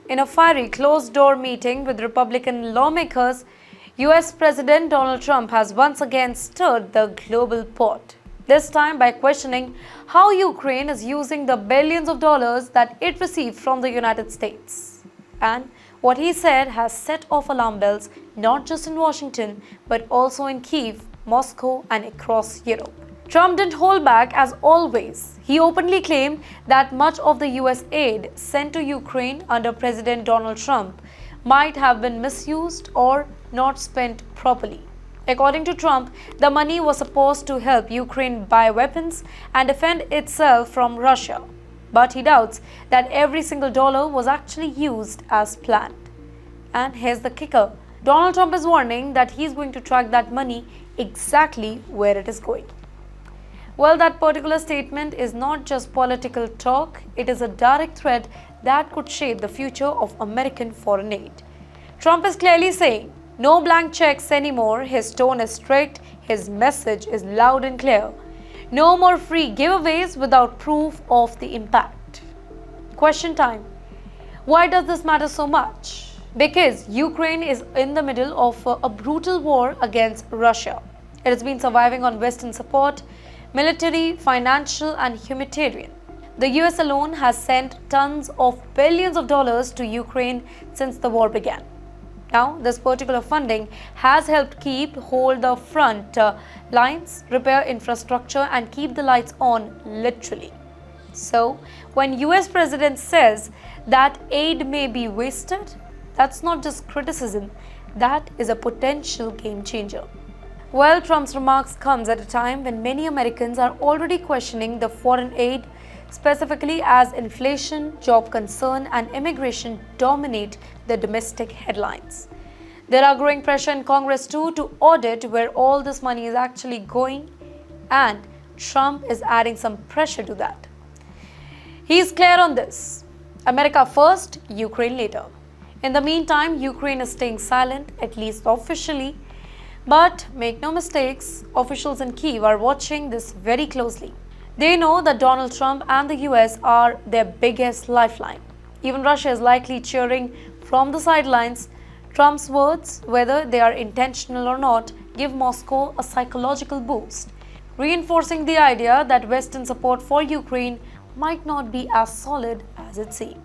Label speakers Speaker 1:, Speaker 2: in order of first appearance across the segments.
Speaker 1: In a fiery closed-door meeting with Republican lawmakers, US President Donald Trump has once again stirred the global pot, this time by questioning how Ukraine is using the billions of dollars that it received from the United States. And what he said has set off alarm bells not just in Washington but also in Kyiv, Moscow, and across Europe. Trump didn't hold back as always. He openly claimed that much of the US aid sent to Ukraine under President Donald Trump might have been misused or not spent properly. According to Trump, the money was supposed to help Ukraine buy weapons and defend itself from Russia. But he doubts that every single dollar was actually used as planned. And here's the kicker. Donald Trump is warning that he's going to track that money exactly where it is going. Well, that particular statement is not just political talk, it is a direct threat that could shape the future of American foreign aid. Trump is clearly saying, no blank checks anymore, his tone is strict, his message is loud and clear. No more free giveaways without proof of the impact. Question time. Why does this matter so much? Because Ukraine is in the middle of a brutal war against Russia. It has been surviving on Western support, military, financial, and humanitarian. The US alone has sent tons of billions of dollars to Ukraine since the war began. Now, this particular funding has helped hold the front lines, repair infrastructure, and keep the lights on, literally. So, when US President says that aid may be wasted, that's not just criticism, that is a potential game changer. Well, Trump's remarks comes at a time when many Americans are already questioning the foreign aid, specifically as inflation, job concern, and immigration dominate the domestic headlines. There are growing pressure in Congress too to audit where all this money is actually going, and Trump is adding some pressure to that. He is clear on this. America first, Ukraine later. In the meantime, Ukraine is staying silent, at least officially. But make no mistakes, officials in Kyiv are watching this very closely. They know that Donald Trump and the US are their biggest lifeline. Even Russia is likely cheering from the sidelines. Trump's words, whether they are intentional or not, give Moscow a psychological boost, reinforcing the idea that Western support for Ukraine might not be as solid as it seems.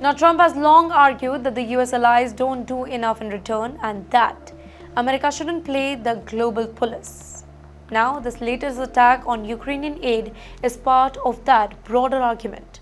Speaker 1: Now, Trump has long argued that the US allies don't do enough in return and that America shouldn't play the global police. Now, this latest attack on Ukrainian aid is part of that broader argument.